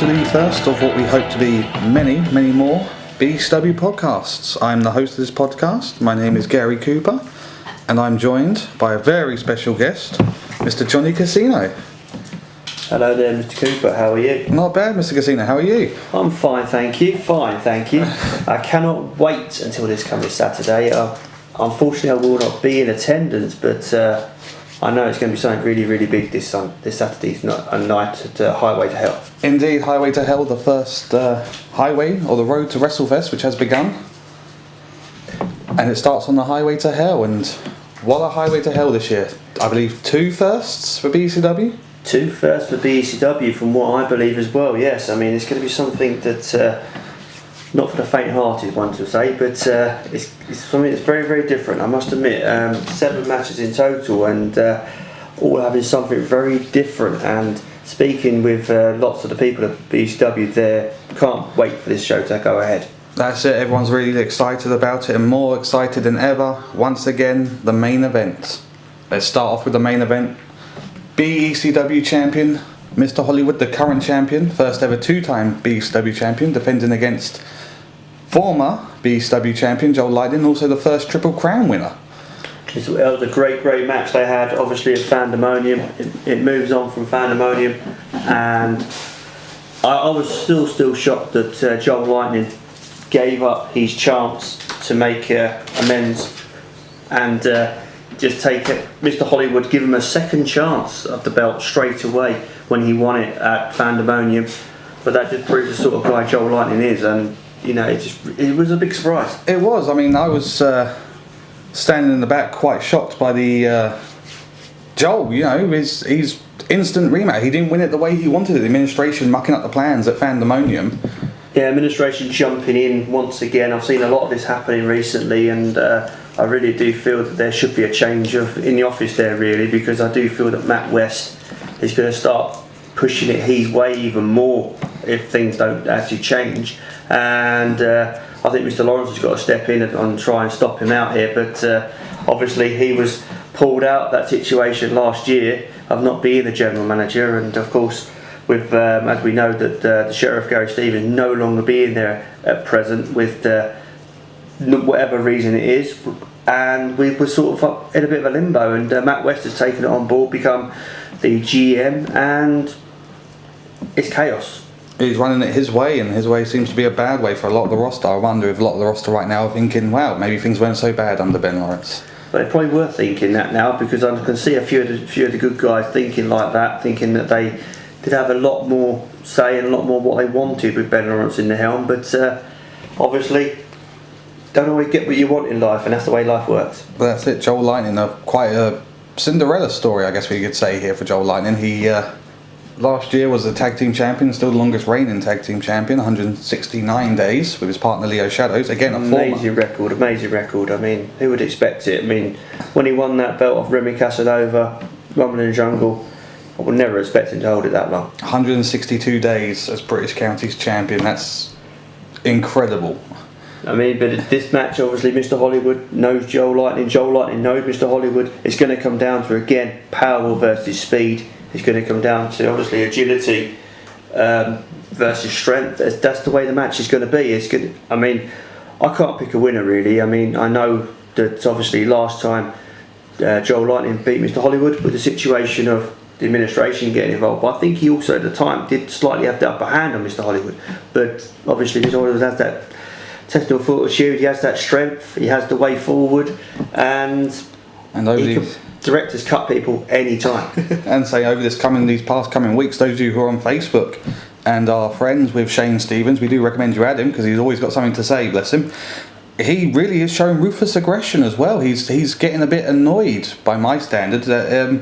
to the first of what we hope to be many, many more BECW podcasts. I'm the host of this podcast. My name is Gary Cooper, and I'm joined by a very special guest, Mr. Johnny Casino. Hello there, Mr. Cooper. How are you? Not bad, Mr. Casino. How are you? I'm fine, thank you. Fine, thank you. I cannot wait until this coming Saturday. Unfortunately, I will not be in attendance, but I know it's going to be something really, really big this Saturday's a night at Highway to Hell. Indeed, Highway to Hell, the first highway or the road to WrestleFest, which has begun. And it starts on the Highway to Hell. And what a Highway to Hell this year. I believe 2 firsts for BECW. 2 firsts for BECW, from what I believe as well. Yes, I mean it's going to be something that not for the faint-hearted, one to say, but it's something that's very, very different. I must admit, 7 matches in total, and all having something very different. And speaking with lots of the people at BECW, they can't wait for this show to go ahead. That's it. Everyone's really excited about it, and more excited than ever. Once again, the main event. Let's start off with the main event. BECW champion, Mr. Hollywood, the current champion, first ever 2-time BECW champion, defending against former BECW champion Joel Lydon, also the first Triple Crown winner. It was a great, great match they had, obviously at Pandemonium. It moves on from Pandemonium, and I was still shocked that Joel Lightning gave up his chance to make amends and just take it. Mr. Hollywood give him a second chance of the belt straight away when he won it at Pandemonium, but that just proves the sort of guy Joel Lightning is, and you know, it was a big surprise. It was. I mean, I was standing in the back quite shocked by the Joel, you know, his instant rematch. He didn't win it the way he wanted it. The administration mucking up the plans at Pandemonium. Yeah, administration jumping in once again. I've seen a lot of this happening recently, and I really do feel that there should be a change in the office there, really, because I do feel that Matt West is going to start pushing it his way even more if things don't actually change. And I think Mr. Lawrence has got to step in and try and stop him out here. But obviously he was pulled out of that situation last year of not being the general manager, and of course with as we know that the Sheriff Gary Stevens no longer being there at present with whatever reason it is, and we were sort of up in a bit of a limbo, and Matt West has taken it on board, become the GM, and it's chaos. He's running it his way, and his way seems to be a bad way for a lot of the roster. I wonder if a lot of the roster right now are thinking, wow, maybe things weren't so bad under Ben Lawrence. But they probably were thinking that now, because I can see a few of the good guys thinking like that, thinking that they did have a lot more say and a lot more what they wanted with Ben Lawrence in the helm, but obviously don't always get what you want in life, and that's the way life works. But that's it. Joel Lightning, quite a Cinderella story, I guess we could say here for Joel Lightning. He last year was the tag team champion, still the longest reigning tag team champion, 169 days with his partner Leo Shadows. Again, amazing record. I mean, who would expect it? I mean, when he won that belt off Remy Casanova, Rumble in the Jungle, I would never expect him to hold it that long. 162 days as British Counties champion. That's incredible. I mean, but this match, obviously, Mr. Hollywood knows Joel Lightning. Joel Lightning knows Mr. Hollywood. It's going to come down to, again, power versus speed. It's going to come down to, obviously, agility versus strength. That's the way the match is going to be. It's good. I mean, I can't pick a winner, really. I mean, I know that, obviously, last time Joel Lightning beat Mr. Hollywood with the situation of the administration getting involved, but I think he also, at the time, did slightly have the upper hand on Mr. Hollywood. But, obviously, Mr. Hollywood has that technical fortitude, he has that strength, he has the way forward, and directors cut people any time. And say over these past coming weeks, those of you who are on Facebook and are friends with Shane Stevens, we do recommend you add him because he's always got something to say, bless him. He really is showing ruthless aggression as well. He's getting a bit annoyed by my standards that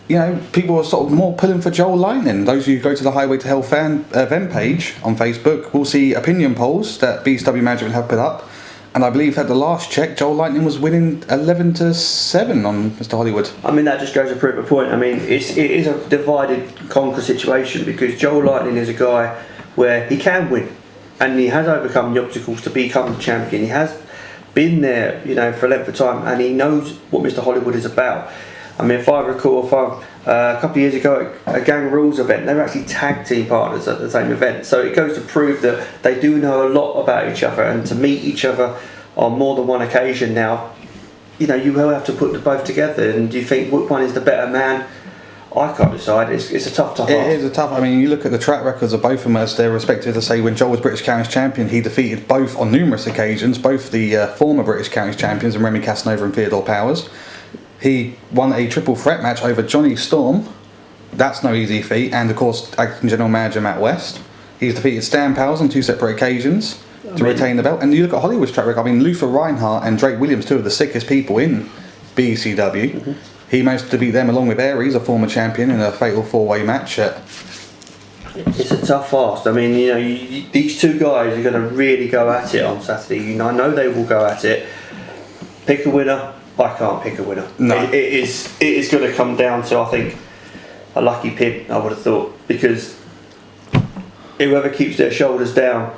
you know, people are sort of more pulling for Joel Lightning. Those of you who go to the Highway to Hell fan event page on Facebook will see opinion polls that BECW management have put up, and I believe at the last check Joel Lightning was winning 11-7 on Mr. Hollywood. I mean, that just goes to prove a point. I mean, it is a divided conquer situation, because Joel Lightning is a guy where he can win, and he has overcome the obstacles to become the champion. He has been there, you know, for a length of time, and he knows what Mr. Hollywood is about. I mean, if I recall, a couple of years ago at a Gang Rules event. They were actually tag team partners at the same event. So it goes to prove that they do know a lot about each other, and to meet each other on more than one occasion now, you will have to put them both together. And do you think which one is the better man? I can't decide. It's a tough ask. It is a tough. I mean, you look at the track records of both of them as they're respective. To say, when Joel was British Counties champion, he defeated both on numerous occasions, both the former British Counties champions and Remy Casanova and Theodore Powers. He won a triple threat match over Johnny Storm. That's no easy feat. And of course, acting general manager Matt West. He's defeated Stan Powers on 2 separate occasions to retain the belt. And you look at Hollywood's track record. I mean, Luther Reinhardt and Drake Williams, 2 of the sickest people in BECW. Mm-hmm. He managed to beat them along with Aries, a former champion, in a fatal 4-way match. It's a tough ask. I mean, these 2 guys are going to really go at it on Saturday. I know they will go at it. Pick a winner. I can't pick a winner. No. It is going to come down to, I think, a lucky pin, I would have thought, because whoever keeps their shoulders down,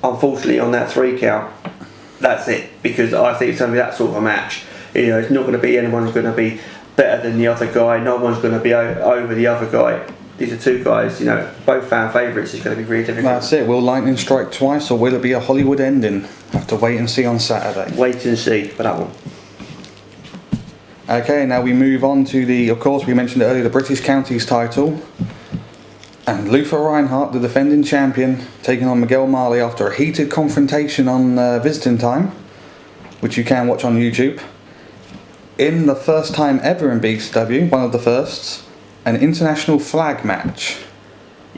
unfortunately, on that 3 count, that's it. Because I think it's going to be that sort of a match. It's not going to be anyone's going to be better than the other guy. No one's going to be over the other guy. These are 2 guys, both fan favourites. It's going to be really difficult. That's it. Will lightning strike twice, or will it be a Hollywood ending? Have to wait and see on Saturday. Wait and see for that one. Okay, now we move on to of course, we mentioned it earlier, the British Counties title. And Luther Reinhardt, the defending champion, taking on Miguel Marley after a heated confrontation on visiting time, which you can watch on YouTube. In the first time ever in BECW, one of the firsts, an international flag match.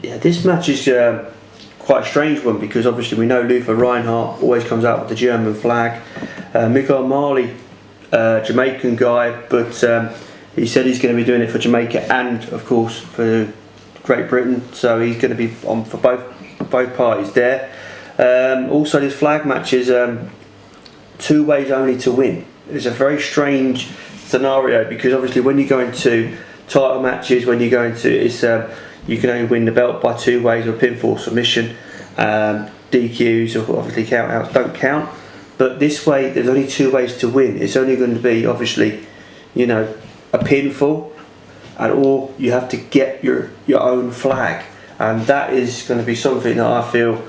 Yeah, this match is quite a strange one, because obviously we know Luther Reinhardt always comes out with the German flag. Miguel Marley, Jamaican guy, but he said he's going to be doing it for Jamaica and, of course, for Great Britain. So he's going to be on for both parties there. Also, this flag match is 2 ways only to win. It's a very strange scenario, because obviously when you go into title matches, when you go into you can only win the belt by 2 ways, or pinfall, submission, DQs, or obviously countouts don't count. But this way, there's only 2 ways to win. It's only going to be obviously, a pinfall, or you have to get your own flag, and that is going to be something that I feel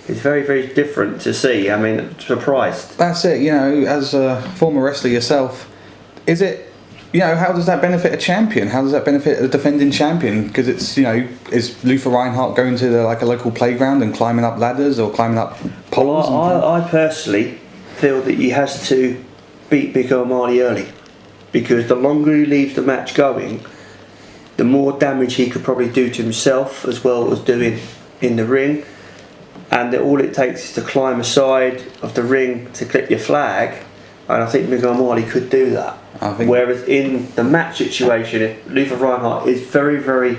is very, very different to see. I mean, surprised. That's it. As a former wrestler yourself, is it? How does that benefit a champion? How does that benefit a defending champion? Because it's, is Luther Reinhardt going to a local playground and climbing up ladders or climbing up poles? Well, I personally feel that he has to beat Miguel Marley early, because the longer he leaves the match going, the more damage he could probably do to himself as well as doing in the ring. And all it takes is to climb aside of the ring to clip your flag, and I think Miguel Marley could do that. Whereas in the match situation, if Luther Reinhardt is very, very,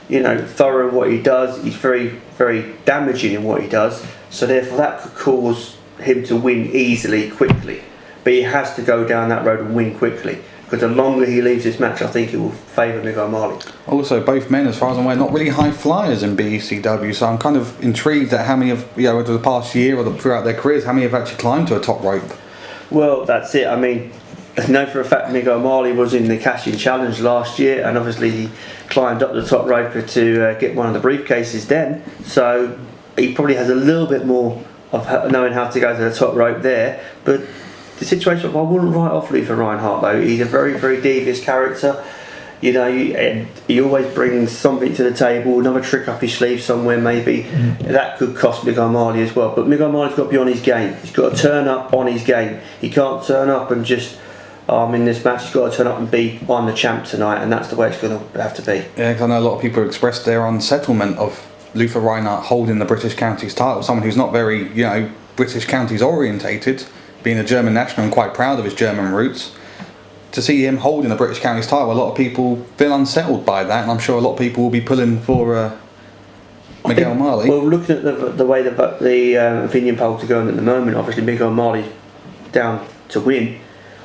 thorough in what he does, he's very, very damaging in what he does, so therefore that could cause him to win easily, quickly. But he has to go down that road and win quickly, because the longer he leaves this match, I think it will favour Miguel Marley. Also, both men, as far as I'm aware, not really high flyers in BECW, so I'm kind of intrigued at how many of, over the past year or throughout their careers, how many have actually climbed to a top rope. Well, that's it. I mean, I know for a fact Miguel Marley was in the cash-in challenge last year, and obviously he climbed up the top rope to get one of the briefcases then, so he probably has a little bit more of knowing how to go to the top rope there. But the situation, I wouldn't write off Luther Reinhardt though. He's a very, very devious character, and he always brings something to the table, another trick up his sleeve somewhere maybe. That could cost Miguel Marley as well. But Miguel Marley's got to be on his game. He's got to turn up on his game. He can't turn up and just, in this match, he's got to turn up and be, I'm the champ tonight, and that's the way it's going to have to be. Yeah, because I know a lot of people expressed their unsettlement of Luther Reinhardt holding the British Counties title, someone who's not very, British Counties orientated, being a German national and quite proud of his German roots. To see him holding the British Counties title, a lot of people feel unsettled by that, and I'm sure a lot of people will be pulling for Miguel Marley. Well, looking at the way the opinion polls are going at the moment, obviously Miguel Marley's down to win,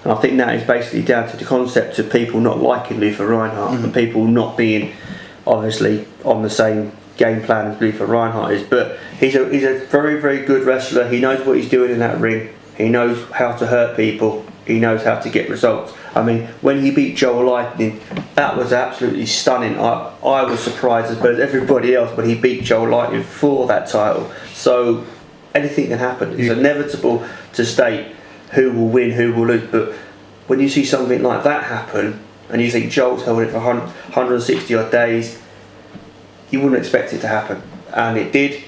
and I think that is basically down to the concept of people not liking Luther Reinhardt and people not being obviously on the same game plan as Luther Reinhardt is. But he's a very, very good wrestler. He knows what he's doing in that ring. He knows how to hurt people, he knows how to get results. I mean, when he beat Joel Lightning, that was absolutely stunning. I was surprised as well as everybody else when he beat Joel Lightning for that title. So anything can happen. It's inevitable to state who will win, who will lose. But when you see something like that happen, and you think Joel's held it for 160 odd days, you wouldn't expect it to happen, and it did.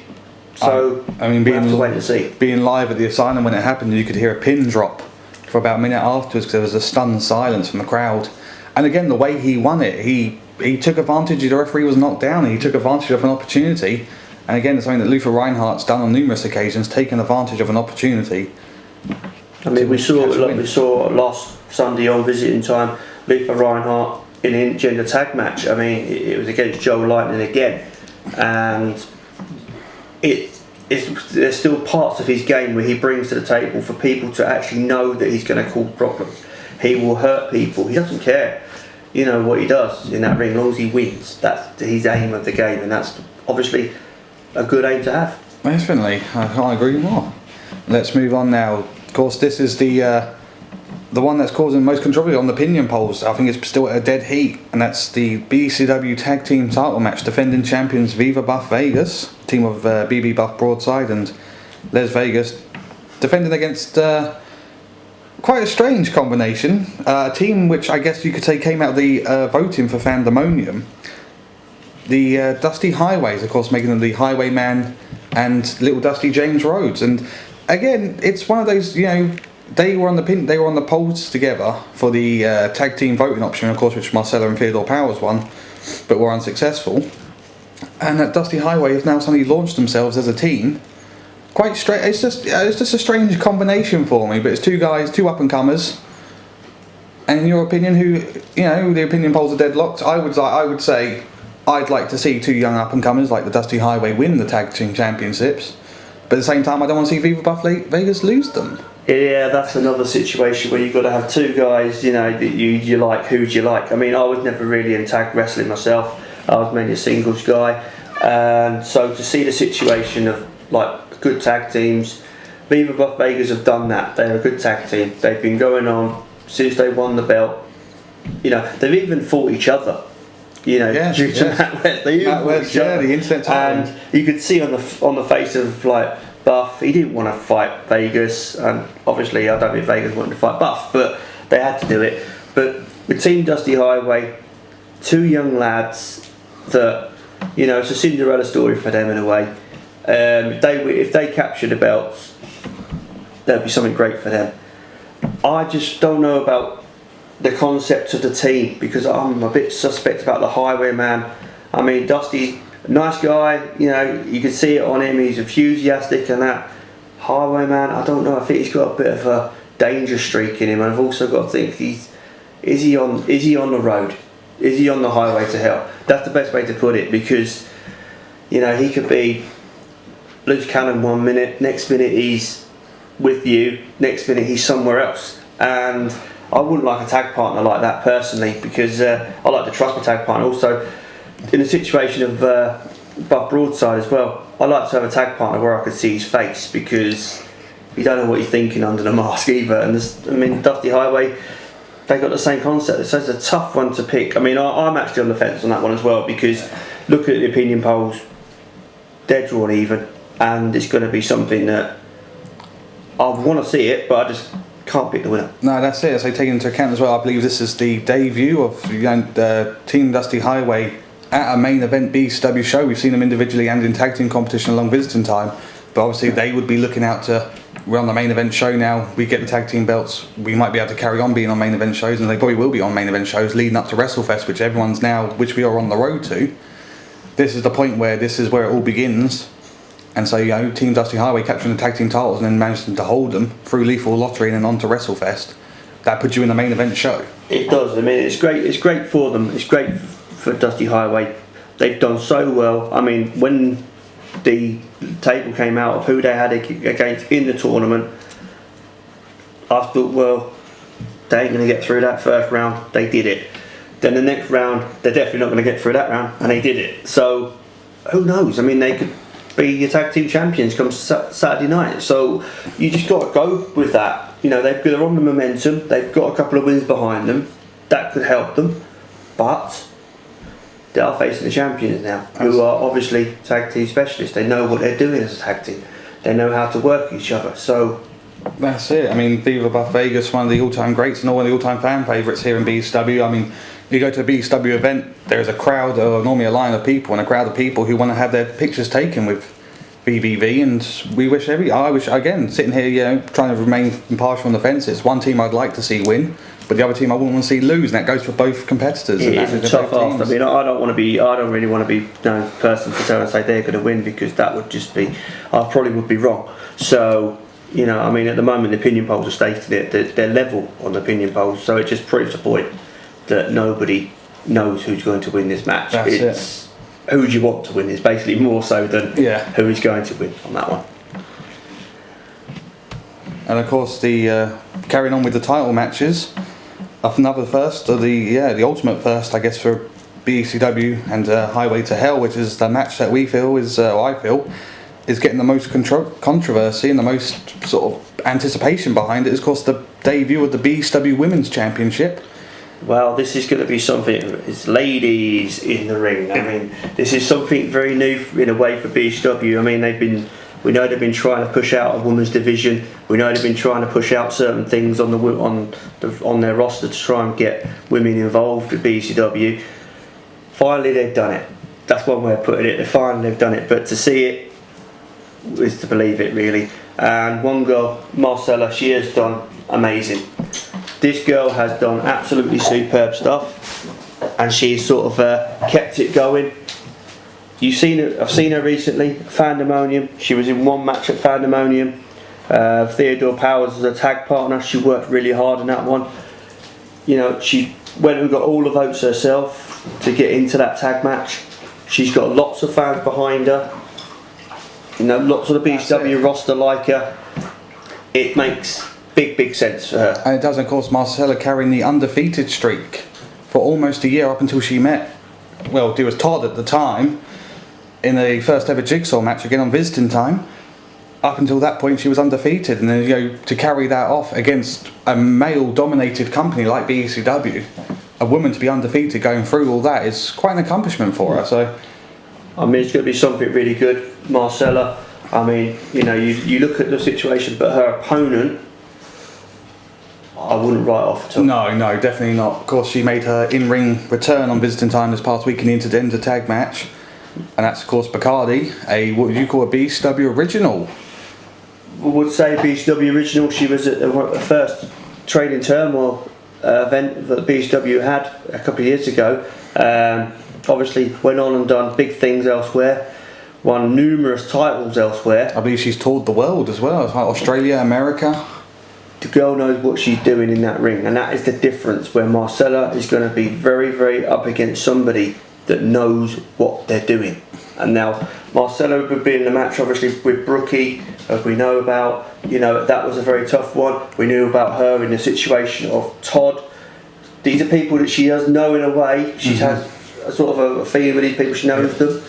So I mean, we'll have to wait and see. Being live at the asylum when it happened, you could hear a pin drop for about a minute afterwards because there was a stunned silence from the crowd. And again, the way he won it, he took advantage. The referee was knocked down. He took advantage of an opportunity. And again, it's something that Luther Reinhardt's done on numerous occasions, taken advantage of an opportunity. I mean, we saw last Sunday on Visiting Time, Luther Reinhardt in an intergender tag match. I mean, it was against Joel Lightning again, and there's still parts of his game where he brings to the table for people to actually know that he's going to cause problems. He will hurt people. He doesn't care, what he does in that ring, as long as he wins. That's his aim of the game, and that's obviously a good aim to have. Definitely, I can't agree more. Let's move on now. Of course, this is the one that's causing most controversy on the opinion polls. I think it's still at a dead heat, and that's the BECW Tag Team Title match. Defending champions Viva Buff Vegas, team of BB Buff Broadside and Les Vegas, defending against quite a strange combination. A team which I guess you could say came out of the voting for Fandemonium. The Dusty Highways, of course, making them the Highwayman and Little Dusty James Rhodes. And again, it's one of those, they were on the polls together for the tag team voting option, of course, which Marcella and Theodore Powers won, but were unsuccessful. And that Dusty Highway has now suddenly launched themselves as a team. Quite straight. It's just a strange combination for me. But it's two guys, two up and comers. And in your opinion, who the opinion polls are deadlocked? I would say I'd like to see two young up and comers like the Dusty Highway win the tag team championships. But at the same time, I don't want to see Viva Buff Vegas lose them. Yeah, that's another situation where you've got to have two guys, that you like. Who do you like? I mean, I was never really in tag wrestling myself. I was mainly a singles guy. And so to see the situation of like good tag teams, Viva Buff Vegas have done that. They're a good tag team. They've been going on since they won the belt. They've even fought each other. Due to Matt West, they even fought each other. The instant title. And you could see on the face of like Buff, he didn't want to fight Vegas, and obviously I don't think Vegas wanted to fight Buff, but they had to do it. But with Team Dusty Highway, two young lads that, it's a Cinderella story for them in a way. If they capture the belts, that'd be something great for them. I just don't know about the concept of the team, because I'm a bit suspect about the Highwayman. I mean, Dusty's a nice guy, you can see it on him, he's enthusiastic and that. Highwayman, I don't know, I think he's got a bit of a danger streak in him, and I've also got to think, is he on the road? Is he on the highway to hell? That's the best way to put it, because he could be loose cannon 1 minute, next minute he's with you, next minute he's somewhere else. And I wouldn't like a tag partner like that personally, because I like to trust my tag partner. Also, in the situation of Buff Broadside as well, I like to have a tag partner where I could see his face, because you don't know what he's thinking under the mask either. And Dusty Highway, they got the same concept, so it's a tough one to pick. I mean, I'm actually on the fence on that one as well, because looking at the opinion polls, they're drawn even, and it's going to be something that I want to see it, but I just can't pick the winner. No, that's it. So taking into account as well, I believe this is the debut of Team Dusty Highway at a main event BECW show. We've seen them individually and in tag team competition along Visiting Time, but obviously they would be looking out to, we're on the main event show now, we get the tag team belts, we might be able to carry on being on main event shows, and they probably will be on main event shows leading up to WrestleFest, which we are on the road to. This is the point where this is where it all begins. And so, Team Dusty Highway capturing the tag team titles and then managing to hold them through Lethal Lottery and then on to WrestleFest, that puts you in the main event show. It does. I mean, it's great for them. It's great for Dusty Highway. They've done so well. I mean, when the table came out of who they had against in the tournament, I thought, well, they ain't going to get through that first round. They did it. Then the next round, they're definitely not going to get through that round, and they did it. So, who knows? I mean, they could be your tag team champions come Saturday night. So you just got to go with that. You know, they're on the momentum. They've got a couple of wins behind them. That could help them, but they are facing the champions now, who are obviously tag team specialists. They know what they're doing as a tag team. They know how to work each other. So that's it. I mean, Viva Buff Vegas, one of the all-time greats and one of the all-time fan favourites here in BECW. I mean, you go to a BECW event, there's a crowd, or normally a line of people, and a crowd of people who want to have their pictures taken with BBV, and we wish I wish, again, sitting here, you know, trying to remain impartial on the fence, it's one team I'd like to see win, but the other team I wouldn't want to see lose, and that goes for both competitors. It is a tough ask. I mean, I don't really want to be the person to tell and say they're going to win, because that would just be, I probably would be wrong. So, you know, I mean, at the moment the opinion polls are stating it, they're level on the opinion polls, so it just proves the point that nobody knows who's going to win this match. It's who do you want to win is basically more so than who is going to win on that one. And of course, the carrying on with the title matches, another first, or the ultimate first, I guess, for BECW and Highway to Hell, which is the match that we feel is, I feel, is getting the most controversy and the most sort of anticipation behind it. Is, of course, the debut of the BECW Women's Championship. Well, this is going to be something. It's ladies in the ring. I mean, this is something very new in a way for BECW. I mean, we know they've been trying to push out a women's division. We know they've been trying to push out certain things on their roster to try and get women involved with BECW. Finally, they've done it. That's one way of putting it. Finally, they've done it. But to see it is to believe it, really. And one girl, Marcella, she has done amazing. This girl has done absolutely superb stuff, and she's sort of kept it going. You've seen her. I've seen her recently. Fandemonium. She was in one match at Fandemonium. Theodore Powers was a tag partner. She worked really hard in that one. You know, she went and got all the votes herself to get into that tag match. She's got lots of fans behind her. You know, lots of the BECW roster like her. It makes big sense for her. And it does, of course, Marcella carrying the undefeated streak for almost a year up until she met, well, it was Todd at the time, in the first ever Jigsaw match, again on visiting time. Up until that point she was undefeated, and then, you know, to carry that off against a male dominated company like BECW, a woman to be undefeated going through all that is quite an accomplishment for her. So I mean, it's going to be something really good. Marcella, I mean, you know, you look at the situation, but her opponent, I wouldn't write off at all. No, definitely not. Of course, she made her in-ring return on visiting time this past week in the Inter tag match, and that's, of course, Bacardi, what would you call a BECW original? We would say BECW original. She was at the first Trading Turmoil event that BECW had a couple of years ago. Obviously, went on and done big things elsewhere. Won numerous titles elsewhere. I believe she's toured the world as well, like Australia, America. The girl knows what she's doing in that ring, and that is the difference, where Marcella is going to be very up against somebody that knows what they're doing. And now Marcella would be in the match obviously with Brookie, as we know about. You know, that was a very tough one. We knew about her in the situation of Todd. These are people that she does know in a way. She has a sort of a feeling with these people, she knows them.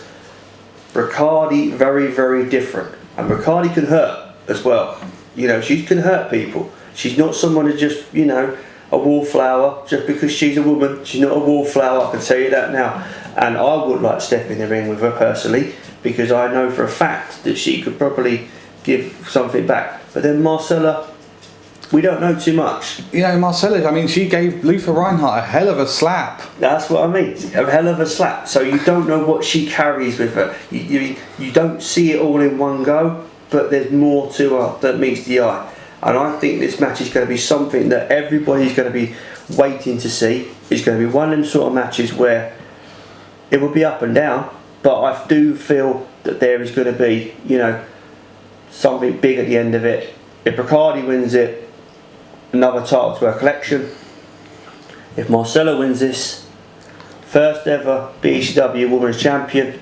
Bacardi, very different, and Bacardi can hurt as well. You know, she can hurt people. She's not someone who's just, you know, a wallflower just because she's a woman. She's not a wallflower, I can tell you that now. And I would like to step in the ring with her personally, because I know for a fact that she could probably give something back. But then Marcella, we don't know too much. You know, Marcella, I mean, she gave Luther Reinhardt a hell of a slap. That's what I mean, a hell of a slap. So you don't know what she carries with her. You don't see it all in one go, but there's more to her that meets the eye. And I think this match is going to be something that everybody's going to be waiting to see. It's going to be one of them sort of matches where it will be up and down, but I do feel that there is going to be, you know, something big at the end of it. If Bacardi wins it, another title to her collection. If Marcella wins this, first ever BECW Women's Champion.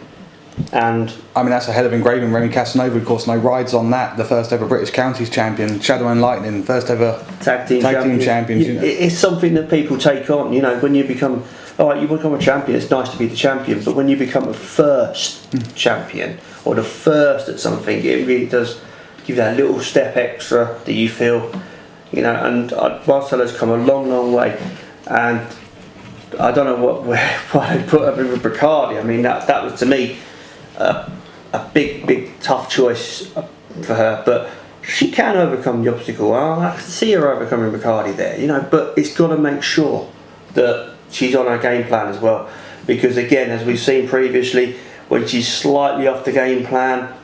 And I mean, that's a hell of engraving. Remy Casanova, of course, no rides on that. The first ever British Counties Champion. Shadow and Lightning, first ever tag team champion. champions. It's something that people take on. You know, when you become alright, you become a champion, it's nice to be the champion, but when you become a first champion, or the first at something, it really does give that little step extra that you feel, and Marcella's come a long, long way, and I don't know why they put her with Bacardi. I mean, that was to me a big tough choice for her, but she can overcome the obstacle. I can see her overcoming Bacardi there, but it's got to make sure that she's on her game plan as well, because again, as we've seen previously, when she's slightly off the game plan,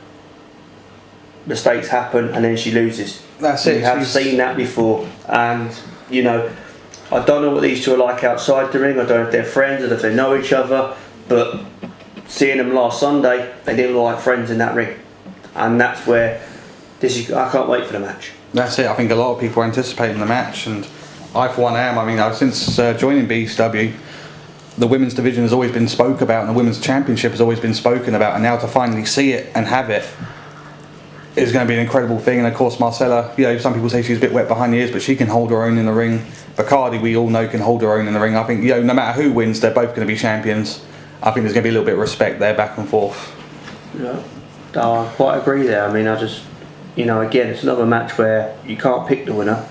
mistakes happen and then she loses. That's it. We have seen that before, and I don't know what these two are like outside the ring. I don't know if they're friends or if they know each other, but seeing them last Sunday, they didn't look like friends in that ring, and that's where I can't wait for the match. That's it. I think a lot of people are anticipating the match, and I for one am. I mean, since joining BECW, the women's division has always been spoke about, and the women's championship has always been spoken about, and now to finally see it and have it is going to be an incredible thing. And of course, Marcella, some people say she's a bit wet behind the ears, but she can hold her own in the ring. Bacardi, we all know, can hold her own in the ring. I think, no matter who wins, they're both going to be champions. I think there's going to be a little bit of respect there, back and forth. Yeah, I quite agree there. I mean, again, it's another match where you can't pick the winner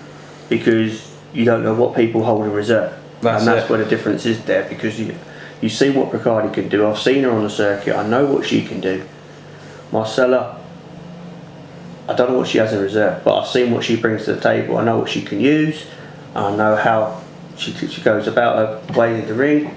because you don't know what people hold in reserve. That's where the difference is there, because you see what Bacardi can do. I've seen her on the circuit. I know what she can do. Marcella, I don't know what she has in reserve, but I've seen what she brings to the table. I know what she can use. I know how she goes about her way in the ring.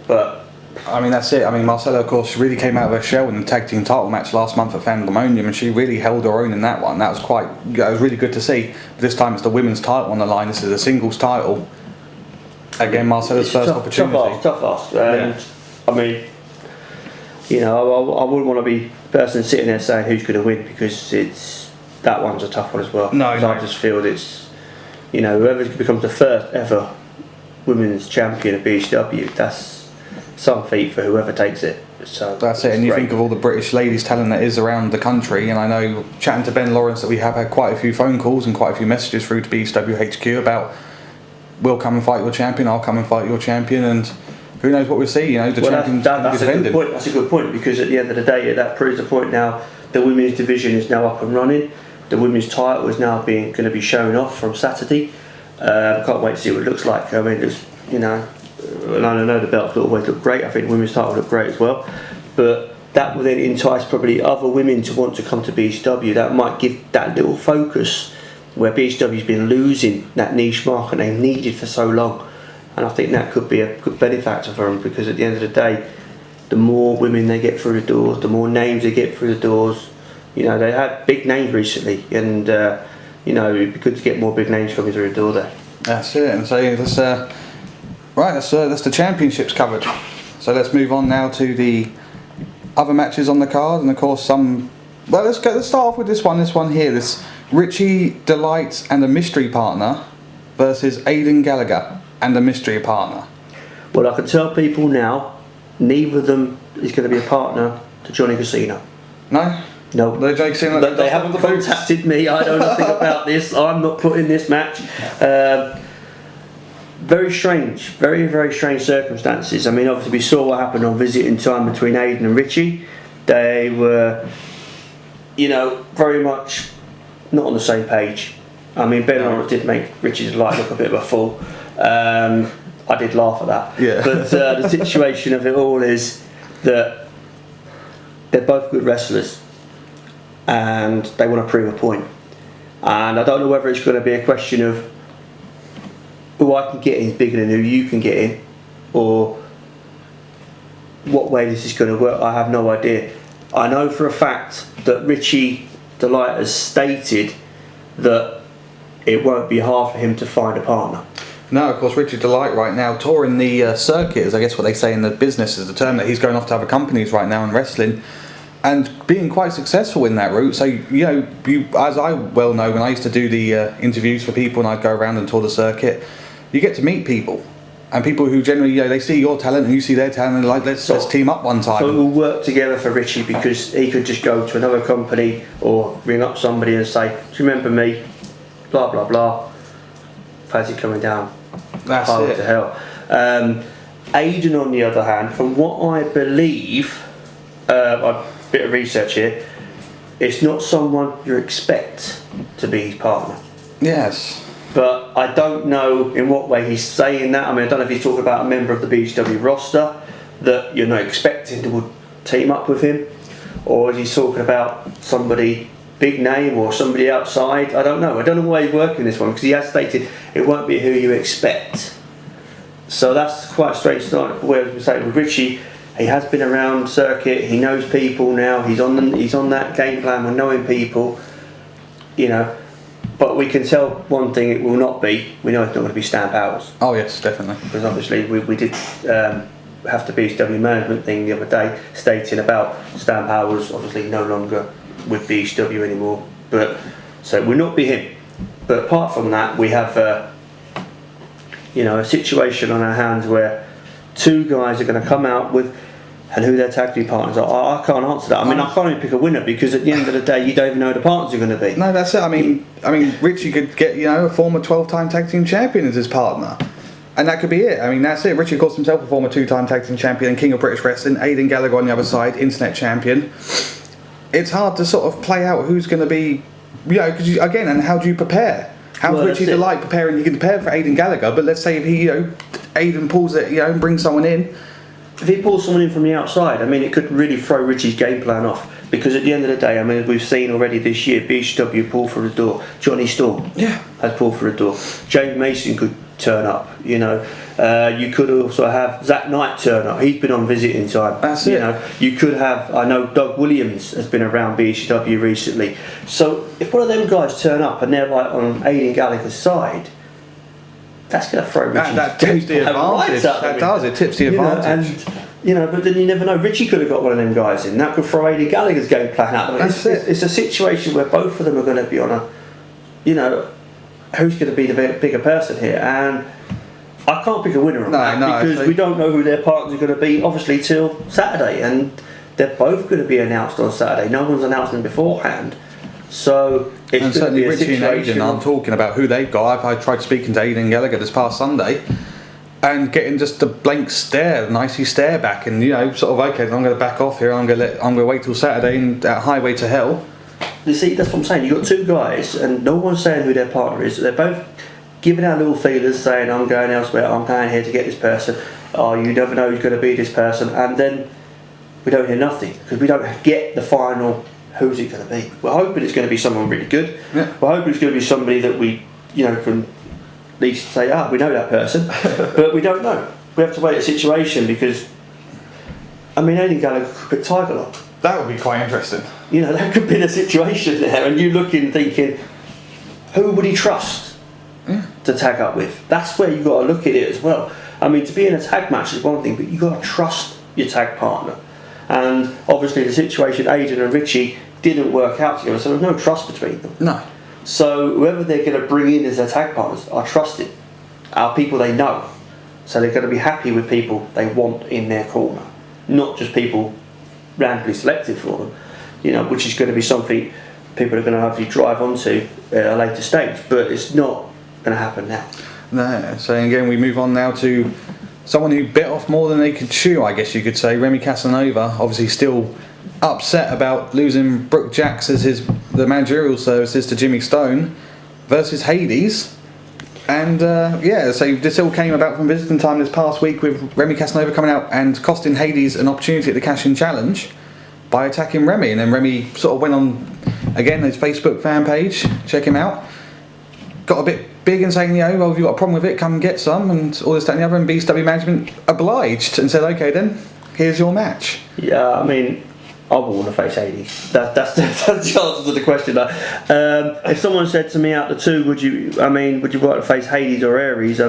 But I mean, that's it. I mean, Marcella, of course, really came out of her shell in the tag team title match last month at Pandemonium, and she really held her own in that one. That was really good to see. But this time it's the women's title on the line. This is a singles title. Again, Marcella's first opportunity. Tough ask. I mean, I wouldn't want to be the person sitting there saying who's going to win, because that one's a tough one as well. No. I just feel it's, whoever becomes the first ever women's champion of BECW, that's some feat for whoever takes it. So that's it. And you think of all the British ladies talent that is around the country, and I know, chatting to Ben Lawrence, that we have had quite a few phone calls and quite a few messages through to BECW HQ about, we'll come and fight your champion, I'll come and fight your champion, and who knows what we'll see. The champion's that's a good point. That's a good point, because at the end of the day, that proves the point. Now the women's division is now up and running. The women's title is now going to be shown off from Saturday. Can't wait to see what it looks like. I mean, and I know the belts always look great. I think the women's title look great as well, but that will then entice probably other women to want to come to BECW. That might give that little focus where BECW's been losing that niche market they needed for so long, and I think that could be a good benefactor for them, because at the end of the day, the more women they get through the doors, the more names they get through the doors. They had big names recently, and it'd be good to get more big names coming through the door there. That's it. And so that's the championships covered. So let's move on now to the other matches on the card, and of course let's start off with this one here. This Richie, Delight and a mystery partner versus Aidan, Gallagher and a mystery partner. Well, I can tell people now, neither of them is going to be a partner to Johnny Casino. No? No. They haven't contacted me. I know nothing about this. I'm not put in this match. Very strange. Very, very strange circumstances. I mean, obviously we saw what happened on visiting time between Aidan and Richie. They were, very much not on the same page. I mean, Ben Lawrence did make Richie's life look a bit of a fool. I did laugh at that. Yeah. But the situation of it all is that they're both good wrestlers, and they want to prove a point. And I don't know whether it's going to be a question of who I can get in is bigger than who you can get in, or what way this is going to work. I have no idea. I know for a fact that Richie Delight has stated that it won't be hard for him to find a partner. No, of course, Richie Delight right now touring the circuit, is I guess what they say in the business, is the term, that he's going off to other companies right now in wrestling, and being quite successful in that route. So, as I well know, when I used to do the interviews for people and I'd go around and tour the circuit, you get to meet people, and people who generally, they see your talent and you see their talent, and they're like, let's team up one time. So it will work together for Richie, because he could just go to another company or ring up somebody and say, do you remember me? Blah, blah, blah. Fancy coming down. That's hard it. to hell. Aidan, on the other hand, from what I believe, a bit of research here, it's not someone you expect to be his partner. Yes. But I don't know in what way he's saying that. I mean, I don't know if he's talking about a member of the BECW roster that you're not expecting to team up with him, or is he talking about somebody big name or somebody outside? I don't know. I don't know why he's working this one, because he has stated it won't be who you expect. So that's quite a strange start. Where we say with Richie, he has been around circuit. He knows people now. He's on that game plan with knowing people. You know, but we can tell one thing: it will not be. We know it's not going to be Stan Powers. Oh yes, definitely. Because obviously we did have the BECW management thing the other day, stating about Stan Powers obviously no longer with BECW anymore. But so it will not be him. But apart from that, we have a situation on our hands where two guys are going to come out with, and who their tag team partners are. I can't answer that. I mean, I can't even pick a winner, because at the end of the day, you don't even know who the partners are going to be. No, that's it. I mean, Richie could get a former 12-time tag team champion as his partner, and that could be it. I mean, that's it. Richie calls himself a former 2-time tag team champion and king of British wrestling. Aidan Gallagher on the other side, internet champion. It's hard to sort of play out who's going to be, because again, and how do you prepare? How's Richie Delight preparing? You can prepare for Aidan Gallagher, but let's say if he, Aidan pulls it, and brings someone in. If he pulls someone in from the outside, I mean, it could really throw Richie's game plan off. Because at the end of the day, I mean, we've seen already this year, BECW pull through the door. Johnny Storm has pulled through the door. James Mason could turn up, You could also have Zach Knight turn up. He's been on visiting time. That's it. You could have, I know Doug Williams has been around BECW recently. So if one of them guys turn up and they're like on Aidan Gallagher's side, that's going to throw Richie. That tips the advantage. That does. It tips the advantage. But then you never know. Richie could have got one of them guys in. That could throw Aidan Gallagher's game plan out. It's a situation where both of them are going to be on a, who's going to be the bigger person here. And I can't pick a winner on that because we don't know who their partners are going to be, obviously, till Saturday. And they're both going to be announced on Saturday. No one's announced them beforehand. So it's going to be a Richie situation. And Aidan aren't talking about who they've got. I tried speaking to Aidan Gallagher this past Sunday, and getting just a blank stare, an icy stare back, and sort of okay, I'm going to back off here. I'm going to wait till Saturday and Highway to Hell. You see, that's what I'm saying. You've got two guys, and no one's saying who their partner is. They're both giving out little feelers, saying, "I'm going elsewhere. I'm going here to get this person." Oh, you never know who's going to be this person, and then we don't hear nothing because we don't get the final. Who's it going to be? We're hoping it's going to be someone really good. Yeah. We're hoping it's going to be somebody that we, can at least say, we know that person, but we don't know. We have to wait a situation because, Aidan Gallagher could pick Tyga Lock. That would be quite interesting. There could be a situation there, and you looking, thinking, who would he trust to tag up with? That's where you've got to look at it as well. I mean, to be in a tag match is one thing, but you've got to trust your tag partner. And obviously the situation, Aidan and Richie didn't work out together, so there's no trust between them. No. So whoever they're going to bring in as their tag partners are trusted, are people they know. So they're going to be happy with people they want in their corner, not just people randomly selected for them, which is going to be something people are going to have to drive onto at a later stage, but it's not going to happen now. No, so again we move on now to someone who bit off more than they could chew, I guess you could say. Remy Casanova, obviously still upset about losing Brooke Jacks as the managerial services to Jimmy Stone versus Hades. And so this all came about from visiting time this past week with Remy Casanova coming out and costing Hades an opportunity at the cash-in challenge by attacking Remy. And then Remy sort of went on, again, his Facebook fan page, check him out, got a bit big and saying, well, if you've got a problem with it, come and get some, and all this, that and the other, and BECW management obliged and said, okay then, here's your match. Yeah, I would want to face Hades. That's the answer to the question. If someone said to me out the two, would you like to face Hades or Aries? A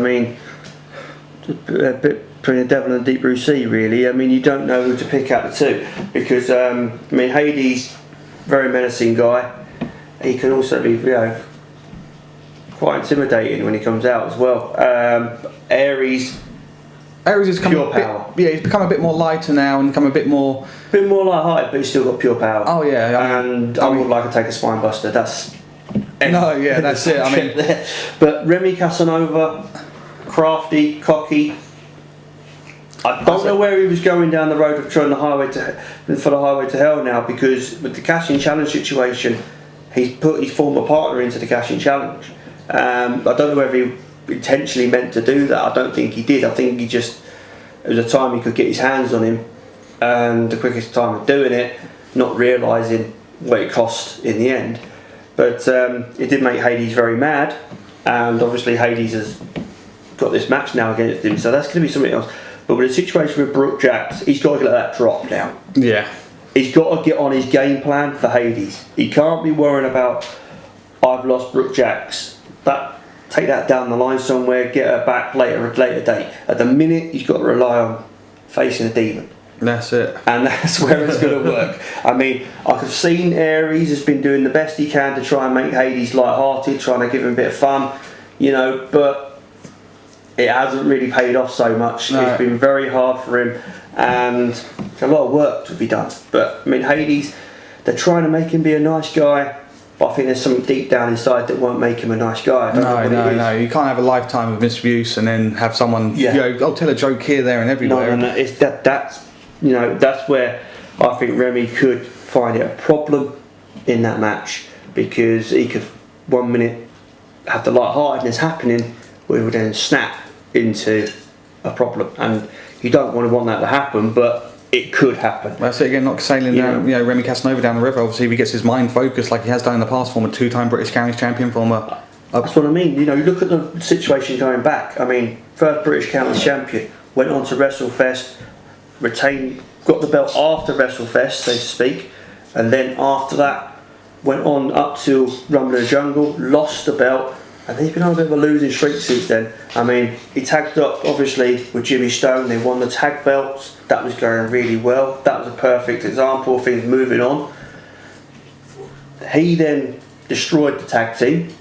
bit between the devil and the deep blue sea, really. You don't know who to pick out the two because Hades, very menacing guy. He can also be, quite intimidating when he comes out as well. Aries is pure power. He's become a bit more lighter now and become a bit more light-hearted, but he's still got pure power. Oh yeah, I would like to take a spine buster. That's it. But Remy Casanova, crafty, cocky. I don't know where he was going down the road of trying the highway for the highway to hell now, because with the cash-in challenge situation, he's put his former partner into the cash-in challenge. I don't know whether he intentionally meant to do that. I don't think he did. I think he just, it was a time he could get his hands on him, and the quickest time of doing it, not realising what it cost in the end. But it did make Hades very mad, and obviously Hades has got this match now against him, so that's going to be something else. But with the situation with Brook Jax, he's got to let that drop now. Yeah. He's got to get on his game plan for Hades. He can't be worrying about, I've lost Brook Jax. Take that down the line somewhere, get her back later at a later date. At the minute, he's got to rely on facing a demon. That's it. And that's where it's going to work. I mean, I've seen Aries has been doing the best he can to try and make Hades light-hearted, trying to give him a bit of fun, but it hasn't really paid off so much. No. It's been very hard for him, and a lot of work to be done. But I mean, Hades, they're trying to make him be a nice guy, but I think there's something deep down inside that won't make him a nice guy. No. You can't have a lifetime of misabuse and then have someone, I'll tell a joke here, there, and everywhere. No. It's that's where I think Remy could find it a problem in that match, because he could 1 minute have the lightheartedness happening, we would then snap into a problem, and you don't want that to happen, but it could happen. That's it again, not sailing down, Remy Casanova down the river. Obviously, if he gets his mind focused like he has done in the past, former 2-time British Counties champion, That's what I mean. You look at the situation going back. I mean, first British Counties champion, went on to WrestleFest, got the belt after WrestleFest, so to speak, and then after that went on up to Rumble in the Jungle, lost the belt. And he's been on a bit of a losing streak since then. I mean, he tagged up obviously with Jimmy Stone. They won the tag belts. That was going really well. That was a perfect example of things moving on. He then destroyed the tag team.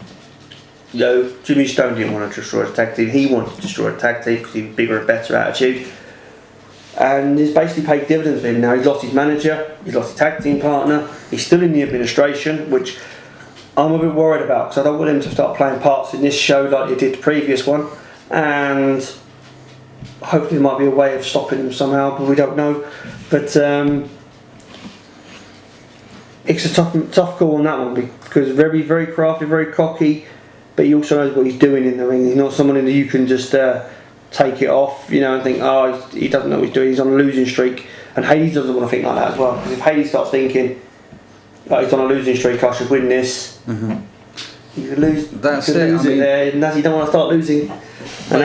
Jimmy Stone didn't want to destroy the tag team. He wanted to destroy the tag team because he had a bigger and better attitude. And he's basically paid dividends for him now. He's lost his manager. He's lost his tag team partner. He's still in the administration, which I'm a bit worried about, because I don't want him to start playing parts in this show like he did the previous one, and hopefully there might be a way of stopping him somehow, but we don't know. But it's a tough call on that one, because very, very crafty, very cocky, but he also knows what he's doing in the ring. He's not someone that you can just take it off, and think, he doesn't know what he's doing, he's on a losing streak. And Hades doesn't want to think like that as well, because if Hades starts thinking, he's on a losing streak, I should win this. Mm-hmm. You could lose. That's it. There, and you don't want to start losing. And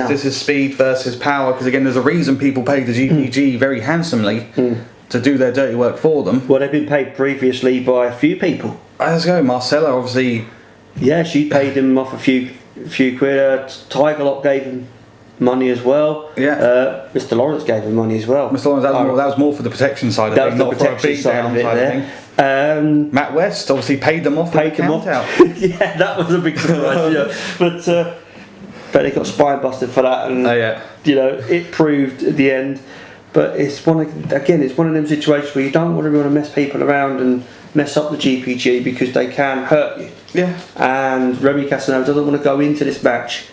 this is speed versus power, because again, there's a reason people pay the GPG very handsomely to do their dirty work for them. Well, they've been paid previously by a few people. Let's go, Marcella, obviously. Yeah, she paid him off a few quid. Tyga Lock gave him money as well. Yeah. Mr. Lawrence gave him money as well. Mr. Lawrence, that was more for the protection side of things, not for a beat down side of thing. Matt West obviously paid them off. Paid them off. Yeah, that was a big surprise. But they got spine busted for that, and it proved at the end. But it's one of them situations where you don't want to mess people around and mess up the GPG, because they can hurt you. Yeah. And Remy Casanova doesn't want to go into this match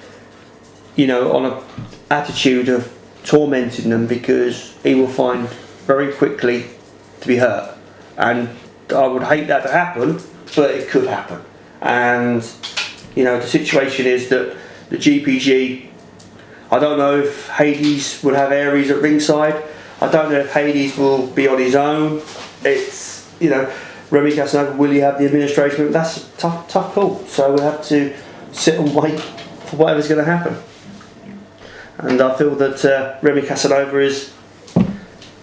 on an attitude of tormenting them, because he will find very quickly to be hurt. And I would hate that to happen, but it could happen. And the situation is that the GPG, I don't know if Hades will have Aries at ringside. I don't know if Hades will be on his own. It's Remy Casanova, will he have the administration? That's a tough call. So we'll have to sit and wait for whatever's going to happen. And I feel that Remy Casanova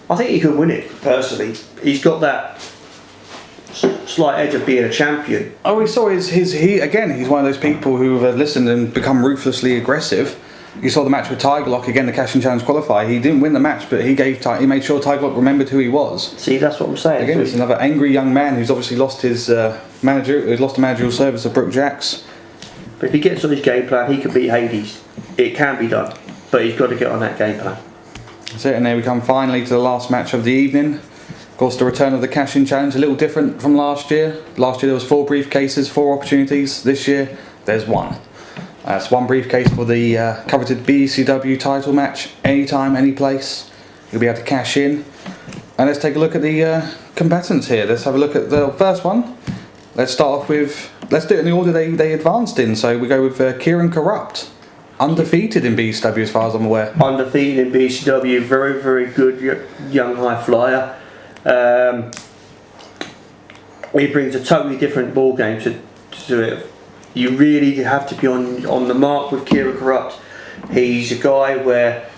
I think he could win it, personally. He's got that slight edge of being a champion. Oh, we saw he's one of those people who have listened and become ruthlessly aggressive. You saw the match with Tyga Lock, again, the cash and challenge qualifier. He didn't win the match, but he made sure Tyga Lock remembered who he was. See, that's what I'm saying. Again, it's another angry young man who's obviously lost his lost the managerial service of Brook Jax. But if he gets on his game plan, he can beat Hades. It can be done, but he's got to get on that game plan. That's it, and there we come finally to the last match of the evening. Of course, the return of the cash-in challenge, a little different from last year. Last year there was 4 briefcases, 4 opportunities. This year there's 1. That's one briefcase for the coveted BECW title match. Anytime, any place, you'll be able to cash in. And let's take a look at the combatants here. Let's have a look at the first one. Let's start off with, let's do it in the order they advanced in. So we go with Kieran Corrupt, undefeated in BECW as far as I'm aware. Undefeated in BECW, very, very good young high flyer. He brings a totally different ball game to it. You really have to be on the mark with Kieran Corrupt. He's a guy where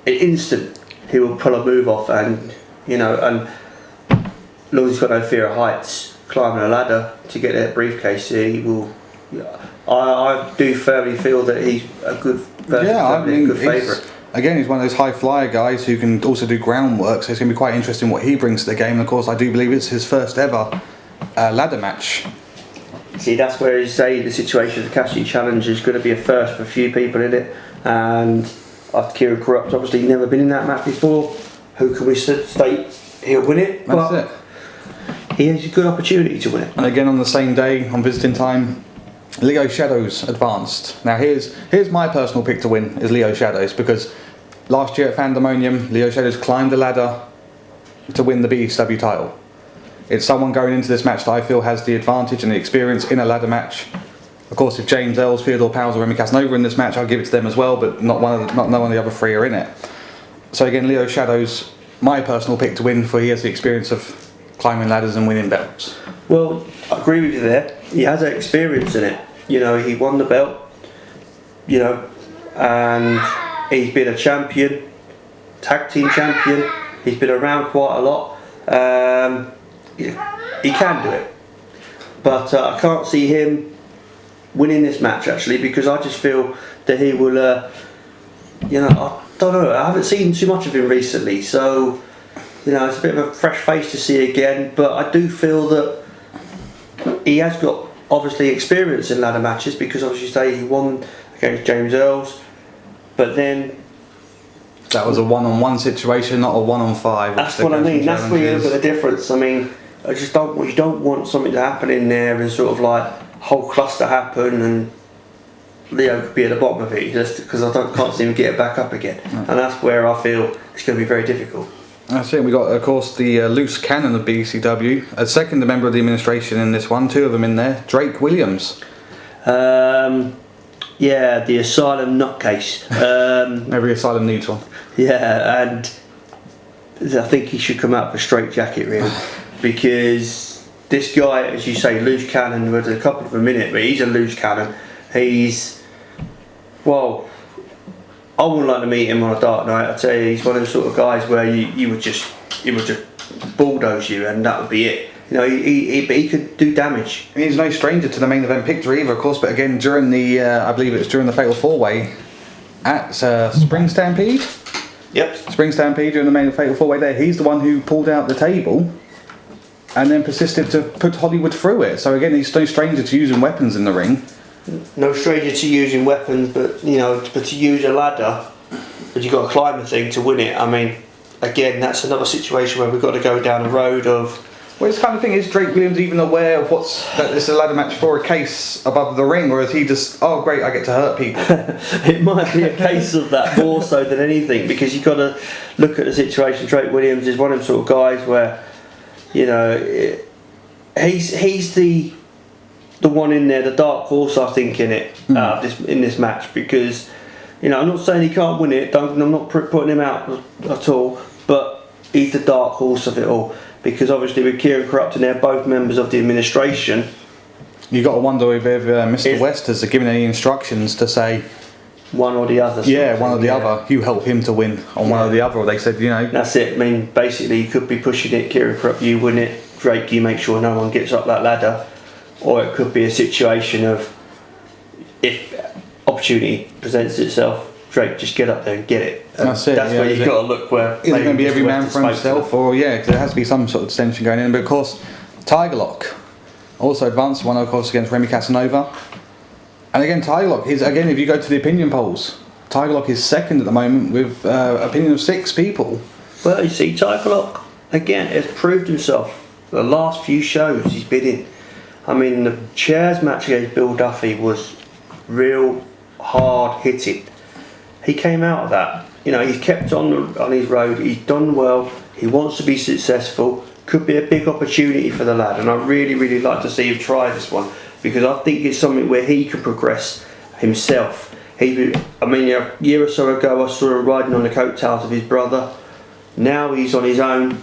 an instant he will pull a move off, and and as long as he's got no fear of heights, climbing a ladder to get that briefcase, he will. I do firmly feel that he's a good person, a good favourite. Again, he's one of those high flyer guys who can also do groundwork, so it's going to be quite interesting what he brings to the game. And of course, I do believe it's his first ever ladder match. See, that's where you say the situation of the Cashy Challenge is going to be a first for a few people in it. And after Kieran Corrupt, obviously never been in that match before. Who can we state he'll win it? That's it. He has a good opportunity to win it. And again, on the same day, on visiting time, Leo Shadows advanced. Now here's my personal pick to win is Leo Shadows, because last year at Fandemonium, Leo Shadows climbed the ladder to win the BECW title. It's someone going into this match that I feel has the advantage and the experience in a ladder match. Of course, if James Ells, Theodore Powell or Remy Casanova in this match, I'll give it to them as well, but none of the other three are in it. So again, Leo Shadows, my personal pick to win, for he has the experience of climbing ladders and winning belts. Well, I agree with you there. He has experience in it. He won the belt, and he's been a champion, tag team champion. He's been around quite a lot. He can do it, but I can't see him winning this match actually, because I just feel that he will. I don't know. I haven't seen too much of him recently, so it's a bit of a fresh face to see again. But I do feel that he has got obviously experience in ladder matches, because obviously say he won against James Earls, but then that was a one-on-one situation, not a one-on-5. That's what I mean. That's where you look at the difference. I mean, you don't want something to happen in there and sort of like whole cluster happen and Leo could be at the bottom of it, just because I can't see him get it back up again. And that's where I feel it's going to be very difficult. That's it. We got, of course, the loose cannon of BECW, a second member of the administration in this one, two of them in there. Drake Williams. Yeah, the asylum nutcase. Every asylum needs one. Yeah, and I think he should come out for straight jacket really, because this guy, as you say, loose cannon. There's a couple of them in it, but he's a loose cannon. I wouldn't like to meet him on a dark night. I tell you, he's one of the sort of guys where he would just bulldoze you, and that would be it. He could do damage. He's no stranger to the main event picture either, of course. But again, during the I believe it was during the Fatal 4-Way at Spring Stampede. Yep. Spring Stampede during the main Fatal 4-Way there. He's the one who pulled out the table and then persisted to put Hollywood through it. So again, he's no stranger to using weapons in the ring. No stranger to using weapons, but to use a ladder, but you've got to climb the thing to win it. I mean, again, that's another situation where we've got to go down the road of. Well, this kind of thing, is Drake Williams even aware of that this is a ladder match for a case above the ring, or is he just, oh great, I get to hurt people? It might be a case of that more so than anything, because you've got to look at the situation. Drake Williams is one of them sort of guys where, he's the one in there, the dark horse, I think, in it, in this match, because I'm not saying he can't win it. I'm not putting him out at all, but he's the dark horse of it all. Because obviously with Kieran Corrupt and they're both members of the administration. You've got to wonder if Mr. West has given any instructions to say one or the other. Yeah, one or the other. You help him to win on one or the other. Or they said, That's it. I mean, basically, you could be pushing it. Kieran Corrupt, you win it. Drake, you make sure no one gets up that ladder. Or it could be a situation of, if opportunity presents itself, Drake, just get up there and get it. That's it. That's where you've got to look where. Is it going to be every man for himself, or because there has to be some sort of tension going in. But of course, Tyga Lock also advanced one, of course, against Remy Casanova. And again, Tyga Lock is, again, if you go to the opinion polls, Tyga Lock is second at the moment with opinion of 6 people. Well, you see, Tyga Lock again has proved himself. The last few shows he's been in. I mean, the chairs match against Bill Duffy was real hard hitting. He came out of that. You know, he's kept on his road. He's done well. He wants to be successful. Could be a big opportunity for the lad, and I really, really like to see him try this one, because I think it's something where he can progress himself. A year or so ago, I saw him riding on the coattails of his brother. Now he's on his own.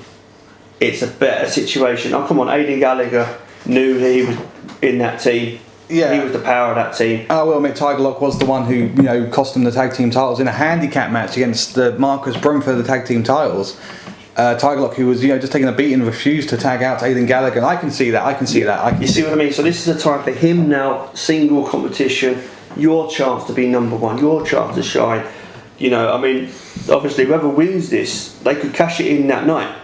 It's a better situation. Oh, come on, Aidan Gallagher knew he was in that team. Yeah. He was the power of that team. I will admit, Tyga Lock was the one who, cost him the tag team titles in a handicap match against Marcus Brum for the tag team titles. Tyga Lock, who was, just taking a beating, refused to tag out to Aidan Gallagher, and I can see that. You see what I mean? So this is a time for him now, single competition, your chance to be number one, your chance to shine. Obviously, whoever wins this, they could cash it in that night.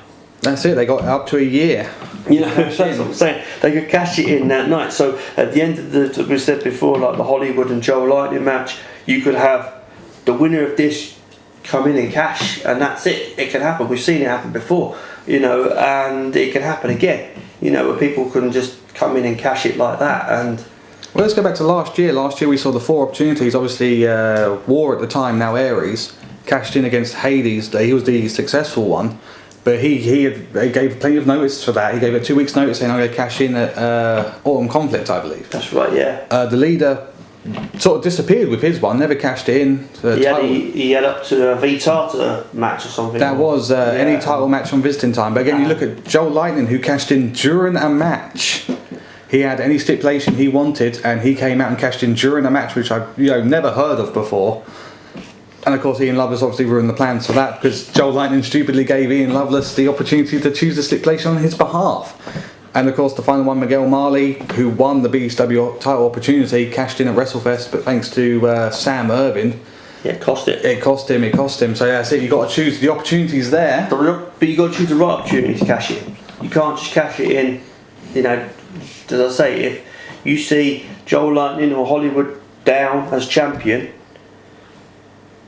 That's it, they got up to a year. That's what I'm saying. They could cash it in that night. So at the end of we said before, like the Hollywood and Joe Lightning match, you could have the winner of this come in and cash, and that's it. It can happen. We've seen it happen before, and it can happen again. Where people can just come in and cash it like that. And well, let's go back to last year. Last year we saw the 4 opportunities. Obviously, War at the time, now Aries, cashed in against Hades. He was the successful one. But he gave plenty of notice for that. He gave it 2 weeks' notice saying I'm going to cash in at Autumn Conflict, I believe. That's right, yeah. The leader sort of disappeared with his one, never cashed it in. He had up to a V-Tartar match or something. That was any title match on visiting time. But again, you look at Joe Lightning, who cashed in during a match. He had any stipulation he wanted, and he came out and cashed in during a match, which I've never heard of before. And of course Ian Lovelace obviously ruined the plans for that, because Joe Lightning stupidly gave Ian Lovelace the opportunity to choose the stipulation on his behalf. And of course the final one, Miguel Marley, who won the BECW title opportunity, cashed in at WrestleFest, but thanks to Sam Irvin, it cost it. It cost him. So yeah, that's it. You've got to choose the opportunities there. But you've got to choose the right opportunity to cash it in. You can't just cash it in, as I say, if you see Joe Lightning or Hollywood down as champion,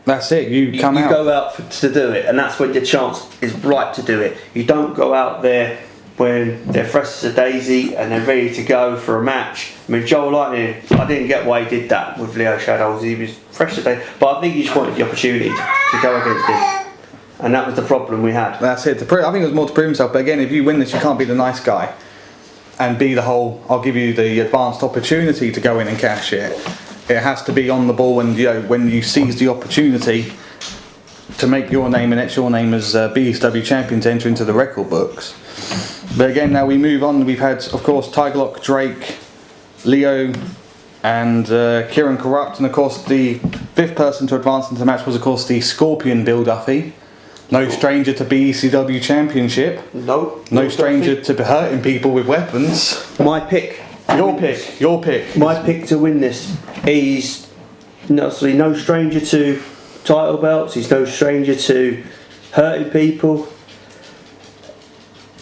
that's it. You go out to do it, and that's when your chance is right to do it. You don't go out there when they're fresh as a daisy and they're ready to go for a match. Joel Lightning, I didn't get why he did that with Leo Shadows. He was fresh as a daisy, but I think he just wanted the opportunity to go against him, and that was the problem we had. That's it. I think it was more to prove himself. But again, if you win this, you can't be the nice guy and be the whole, I'll give you the advanced opportunity to go in and cash it. It has to be on the ball, and when you seize the opportunity to make your name and etch your name as BECW champion to enter into the record books. But again, now we move on. We've had, of course, Tyga Lock, Drake, Leo, and Kieran Corrupt, and of course the 5th person to advance into the match was, of course, the Scorpion Bill Duffy. No stranger to BECW championship. No stranger to hurting people with weapons. My pick. Your pick. My pick to win this. He's no stranger to title belts. He's no stranger to hurting people.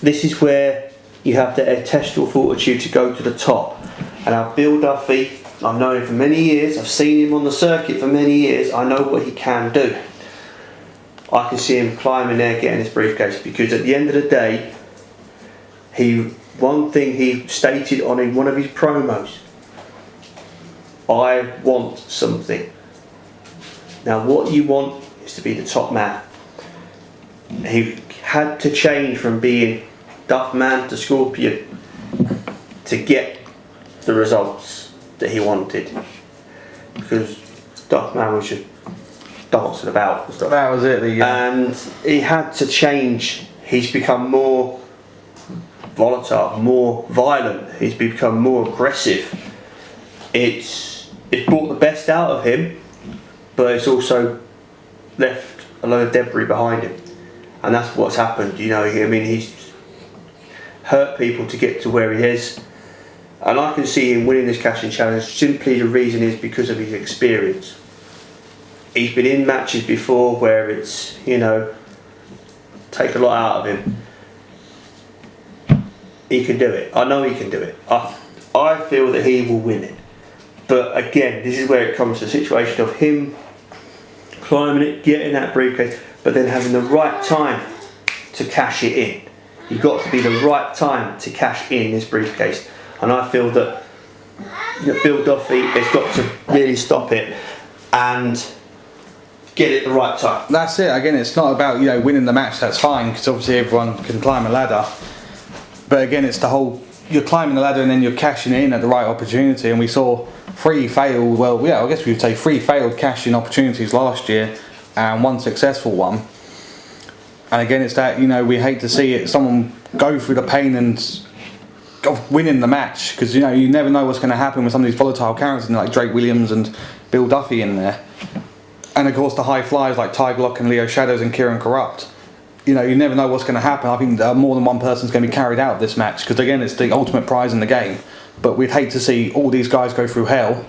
This is where you have to test your fortitude to go to the top. And now Bill Duffy, I've known him for many years. I've seen him on the circuit for many years. I know what he can do. I can see him climbing there, getting his briefcase, because at the end of the day, one thing he stated in one of his promos, I want something. Now what you want is to be the top man. He had to change from being Duff Man to Scorpion to get the results that he wanted, because Duff Man was just dancing about and stuff. That was it. And he had to change. He's become more volatile, more violent. He's become more aggressive. It's brought the best out of him, but it's also left a load of debris behind him, and that's what's happened. He's hurt people to get to where he is, and I can see him winning this cash-in challenge. Simply the reason is because of his experience. He's been in matches before where it's take a lot out of him. He can do it. I know he can do it. I feel that he will win it. But again, this is where it comes to the situation of him climbing it, getting that briefcase, but then having the right time to cash it in. You've got to be the right time to cash in this briefcase. And I feel that Bill Duffy has got to really stop it. and get it the right time. That's it. Again, it's not about winning the match. That's fine because obviously everyone can climb a ladder. But again, it's the whole you're climbing the ladder and then you're cashing in at the right opportunity. And we saw 3 failed. Well, I guess we would say 3 failed cash-in opportunities last year and 1 successful one. And again, it's that we hate to see someone go through the pain of winning the match because you never know what's going to happen with some of these volatile characters like Drake Williams and Bill Duffy in there. And of course the high flyers like Tyga Lock and Leo Shadows and Kieran Corrupt. You never know what's going to happen. I think more than one person's going to be carried out of this match because again it's the ultimate prize in the game. But we'd hate to see all these guys go through hell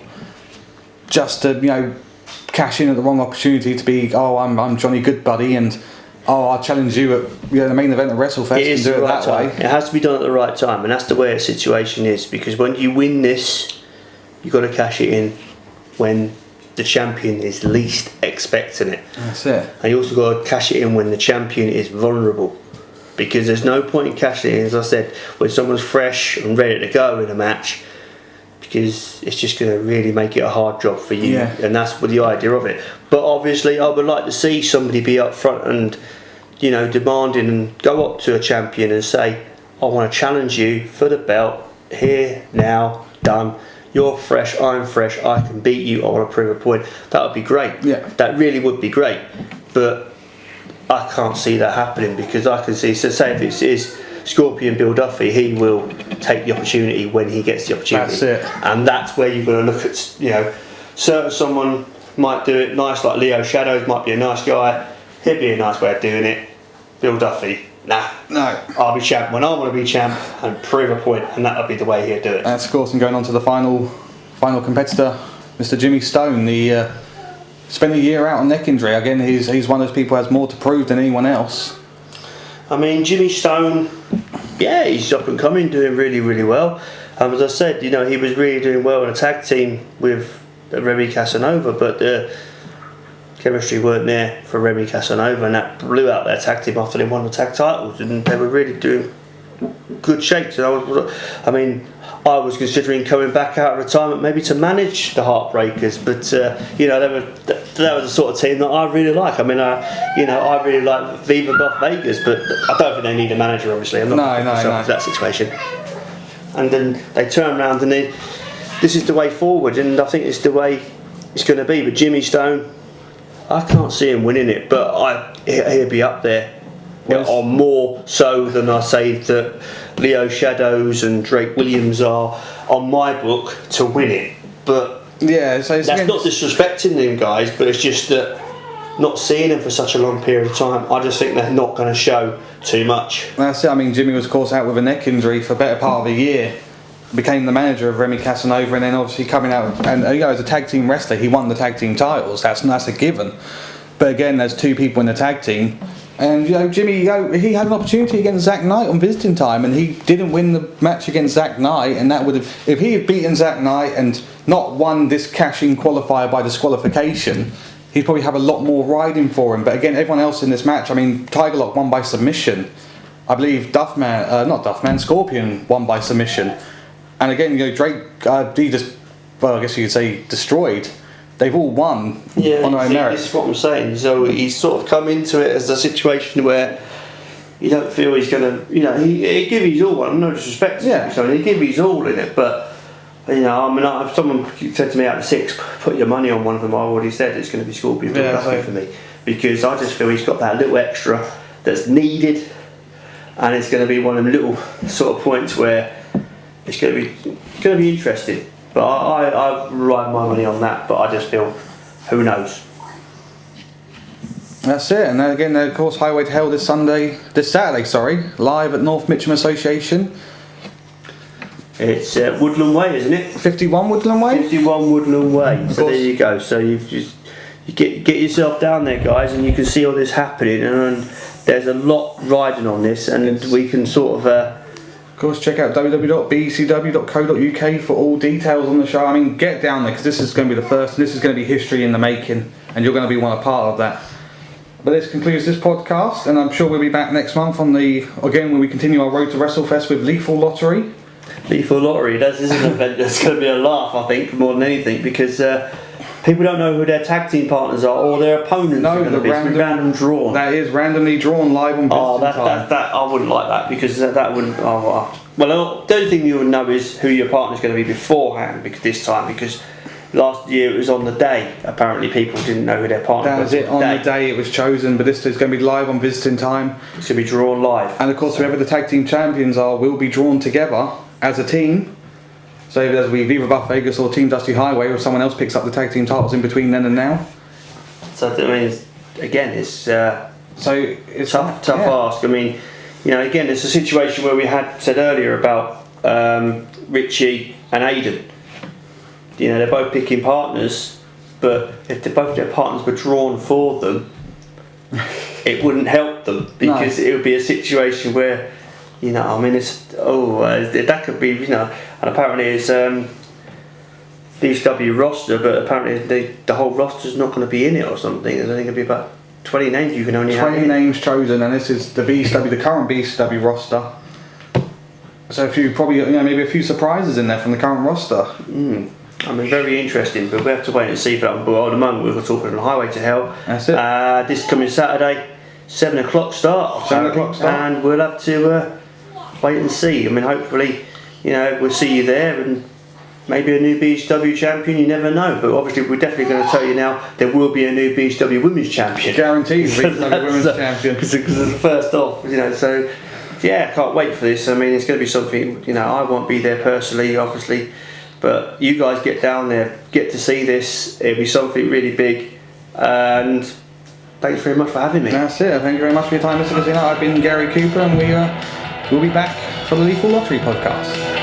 just to cash in at the wrong opportunity to be I'm Johnny Goodbuddy and I'll challenge you at the main event of WrestleFest and do it that way. It has to be done at the right time, and that's the way a situation is because when you win this you've got to cash it in when the champion is least expecting it. That's it. And you also got to cash it in when the champion is vulnerable, because there's no point in cashing it in, as I said, when someone's fresh and ready to go in a match, because it's just going to really make it a hard job for you. Yeah. And that's what the idea of it. But obviously, I would like to see somebody be up front and demanding and go up to a champion and say, "I want to challenge you for the belt here, now, done." You're fresh, I'm fresh, I can beat you, I want to prove a point. That would be great. Yeah. That really would be great. But I can't see that happening because I can see, so say if it is Scorpion Bill Duffy, he will take the opportunity when he gets the opportunity. That's it. And that's where you've got to look at, certain someone might do it nice, like Leo Shadows might be a nice guy, he'd be a nice way of doing it. Bill Duffy, nah. No. I'll be champ when I want to be champ and prove a point, and that'll be the way he'll do it. That's of course, and going on to the final competitor, Mr. Jimmy Stone. He spent a year out on neck injury. Again, he's one of those people who has more to prove than anyone else. I mean, Jimmy Stone, yeah, he's up and coming, doing really, really well. As I said, he was really doing well in a tag team with Remy Casanova, but the chemistry weren't there for Remy Casanova, and that blew out their tag team after they won the tag titles, and they were really doing good shakes. And I was considering coming back out of retirement maybe to manage the Heartbreakers, but that was the sort of team that I really like. I really like Viva Las Vegas, but I don't think they need a manager. Obviously, I'm not putting myself into that situation. And then they turn around and this is the way forward, and I think it's the way it's going to be. But Jimmy Stone, I can't see him winning it, but he'll be up there. Or more so than I say that Leo Shadows and Drake Williams are on my book to win it. But yeah, so that's not disrespecting them guys, but it's just that not seeing them for such a long period of time, I just think they're not going to show too much. That's it. Jimmy was of course out with a neck injury for a better part of a year. Became the manager of Remy Casanova, and then obviously coming out and as a tag team wrestler, he won the tag team titles. That's a given. But again, there's 2 people in the tag team. And Jimmy, he had an opportunity against Zack Knight on visiting time, and he didn't win the match against Zack Knight. And that would have, if he had beaten Zack Knight and not won this cash-in qualifier by disqualification, he'd probably have a lot more riding for him. But again, everyone else in this match, Tyga Lock won by submission. I believe Scorpion won by submission. And again, Drake, he just, I guess you could say, destroyed. They've all won on their own merit. This is what I'm saying. So he's sort of come into it as a situation where you don't feel he's going to, he give his all. No disrespect to him, he give his all in it. But if someone said to me out of 6, put your money on one of them, I already said it's going to be Scorpion Duffy for me, because I just feel he's got that little extra that's needed, and it's going to be one of them little sort of points where it's going to be interesting. But I ride my money on that, but I just feel, who knows? That's it. And then again, of course, Highway to Hell this Saturday, live at North Mitcham Association. It's Woodland Way, isn't it? 51 Woodland Way? 51 Woodland Way. So there you go. So you get yourself down there, guys, and you can see all this happening, and there's a lot riding on this, and we can sort of... Of course, check out www.becw.co.uk for all details on the show. Get down there, because this is going to be the first, and this is going to be history in the making, and you're going to be a part of that. But this concludes this podcast, and I'm sure we'll be back next month when we continue our road to WrestleFest with Lethal Lottery. Lethal Lottery, this is an event that's going to be a laugh, I think, more than anything, because people don't know who their tag team partners are or their opponents are going to be. It's random drawn. That is randomly drawn live on that I wouldn't like that, because that wouldn't. Well, the only thing you would know is who your partner's going to be beforehand, because last year it was on the day. Apparently, people didn't know who their partner was. That was it. On the day it was chosen, but this is going to be live on visiting time. It's going to be drawn live. And of course, whoever the tag team champions are will be drawn together as a team. So if there's Viva Buff Vegas or Team Dusty Highway, or someone else picks up the tag team titles in between then and now. So I mean, again, it's it's tough ask. I mean, again, it's a situation where we had said earlier about Richie and Aidan. They're both picking partners, but if both their partners were drawn for them, it wouldn't help them, because it would be a situation where, that could be, and apparently it's BECW roster, but apparently the whole roster's not going to be in it or something. I think it'll be about 20 names you can only have. 20 names chosen, and this is the BECW, the current BECW roster. So maybe a few surprises in there from the current roster. Very interesting, but we have to wait and see for that. But at the moment, we're talking on the Highway to Hell. That's it. This coming Saturday, 7 o'clock start. 7 o'clock start. And we'll have to wait and see. I mean, hopefully, we'll see you there, and maybe a new BECW champion. You never know. But obviously, we're definitely going to tell you now there will be a new BECW Women's Champion. Guaranteed BECW Women's Champion. Because it's the first off, So yeah, I can't wait for this. I mean, it's going to be something. I won't be there personally, obviously. But you guys get down there, get to see this. It'll be something really big. And thanks very much for having me. That's it. Thank you very much for your time, Mr. Casino. I've been Gary Cooper, and we'll be back for the Lethal Lottery podcast.